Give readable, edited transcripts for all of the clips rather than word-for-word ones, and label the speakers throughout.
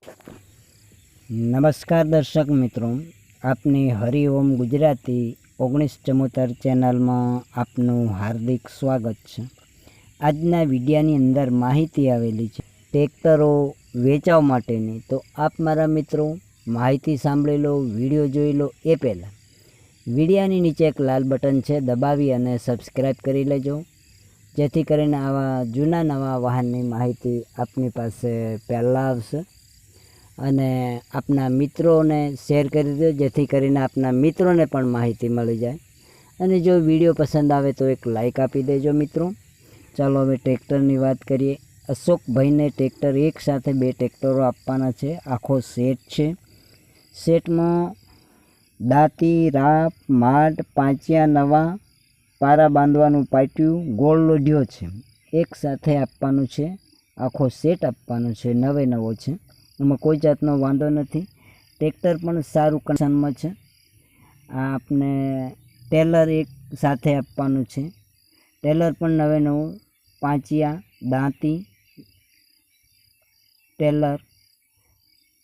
Speaker 1: નમસ્કાર દર્શક મિત્રો, આપની હરિઓમ ગુજરાતી 1974 ચેનલમાં આપનું હાર્દિક સ્વાગત છે। આજના વિડિયાની અંદર માહિતી આવેલી છે ટ્રેક્ટરો વેચાવ માટેની। તો આપ મારા મિત્રો માહિતી સાંભળી લો, વિડીયો જોઈ લો એ પહેલાં વિડિયાની નીચે એક લાલ બટન છે, દબાવી અને સબસ્ક્રાઈબ કરી લેજો, જેથી કરીને આવા જૂના નવા વાહનની માહિતી આપની પાસે પહેલાં આવશે। અને આપના મિત્રોને શેર કરી દો, જેથી કરીને આપના મિત્રોને પણ માહિતી મળી જાય। અને જો વિડીયો પસંદ આવે તો એક લાઈક આપી દેજો મિત્રો। ચાલો હવે ટ્રેક્ટરની વાત કરીએ। અશોકભાઈને ટ્રેક્ટર એક સાથે 2 ટ્રેક્ટરો આપવાના છે। આખો સેટ છે। સેટમાં દાંતી, રાપ, માટ, પાંચિયા નવા, પારા બાંધવાનું પાટિયું, ગોળ લોઢિયો છે, એક સાથે આપવાનું છે। આખો સેટ આપવાનો છે, નવે નવો છે, એમાં કોઈ જાતનો વાંધો નથી। ટ્રેક્ટર પણ સારું કન્ડિશનમાં છે। આ આપને ટેલર એક સાથે આપવાનું છે, ટેલર પણ નવે નવું, પાંચિયા, દાંતી, ટેલર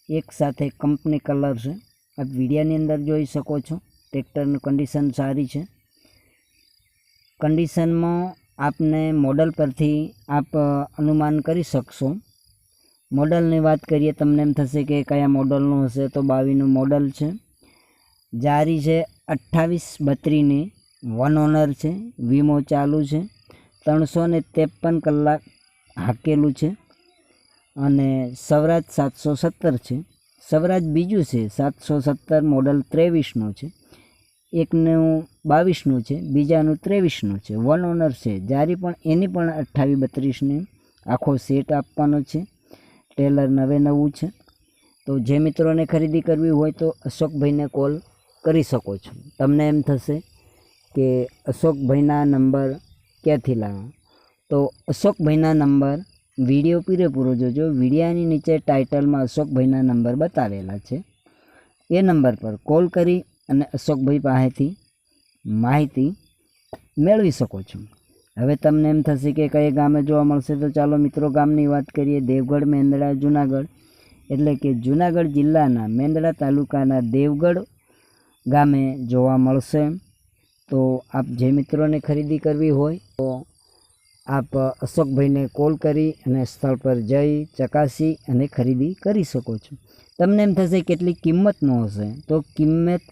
Speaker 1: એક સાથે કંપની કલર છે। આપ વિડિયાની અંદર જોઈ શકો છો, ટ્રેક્ટરની કન્ડિશન સારી છે। કન્ડિશનમાં આપને મોડલ પરથી આપ અનુમાન કરી શકશો। મોડલની વાત કરીએ, તમને એમ થશે કે કયા મોડલનું હશે, તો 22નું મોડલ છે। જારી છે 2832ની, 1 ઓનર છે, વીમો ચાલુ છે, 353 કલાક હાકેલું છે। અને સ્વરાજ 717 છે, સ્વરાજ બીજું છે 717, મોડલ 23નું છે, એકનું 22નું છે, બીજાનું 23નું છે, 1 ઓનર છે। જારી પણ એની પણ 2832ની, આખો સેટ આપવાનો છે, ટેલર નવે નવું છે। તો જે મિત્રોને ખરીદી કરવી હોય તો અશોકભાઈને કોલ કરી શકો છો। તમને એમ થશે કે અશોકભાઈના નંબર ક્યાંથી લાવવા, તો અશોકભાઈના નંબર વિડીયો પૂરેપૂરો જોજો। વિડીયાની નીચે ટાઇટલમાં અશોકભાઈના નંબર બતાવેલા છે, એ નંબર પર કોલ કરી અને અશોકભાઈ પાસેથી માહિતી મેળવી શકો છો। હવે તમને એમ થશે કે કઈ ગામે જોવા મળશે, તો ચાલો મિત્રો ગામની વાત કરીએ। દેવગઢ, મેંદડા, જુનાગઢ, એટલે કે જુનાગઢ જિલ્લાના મેંદડા તાલુકાના દેવગઢ ગામે જોવા મળશે। તો આપ જે મિત્રોને ખરીદી કરવી હોય તો આપ અશોકભાઈને કોલ કરી અને સ્થળ પર જઈ ચકાસી અને ખરીદી કરી શકો છો। તમને એમ થશે કેટલી કિંમતનો હશે, તો કિંમત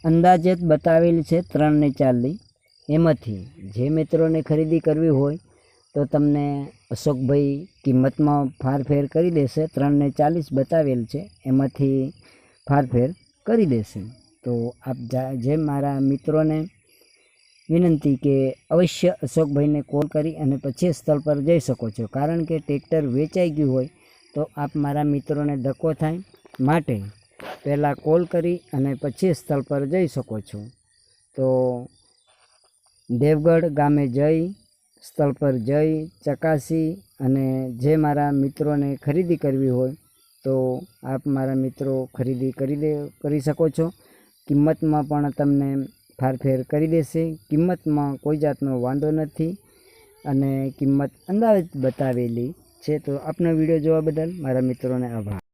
Speaker 1: અંદાજિત બતાવેલી છે 3 ને 4ની। એમાંથી જે મિત્રોને ખરીદી કરવી હોય તો તમને અશોકભાઈ કિંમતમાં ફારફેર કરી દેશે। 3 ને 40 બતાવેલ છે, એમાંથી ફારફેર કરી દેશે। તો આપ જે મારા મિત્રોને વિનંતી કે અવશ્ય અશોકભાઈને કોલ કરી અને પછી સ્થળ પર જઈ શકો છો, કારણ કે ટ્રેક્ટર વેચાઈ ગયું હોય તો આપ મારા મિત્રોને ધક્કો થાય, માટે પહેલાં કોલ કરી અને પછી સ્થળ પર જઈ શકો છો। તો દેવગઢ ગામે જઈ સ્થળ પર જઈ ચકાસી અને જે મારા મિત્રોને ખરીદી કરવી હોય તો આપ મારા મિત્રો ખરીદી કરી શકો છો। કિંમતમાં પણ તમને ફારફેર કરી દેશે। કિંમતમાં કોઈ જાતનો વાંધો નથી અને કિંમત અંદાજિત બતાવેલી છે। તો આપનો વિડીયો જોવા બદલ મારા મિત્રોને આભાર।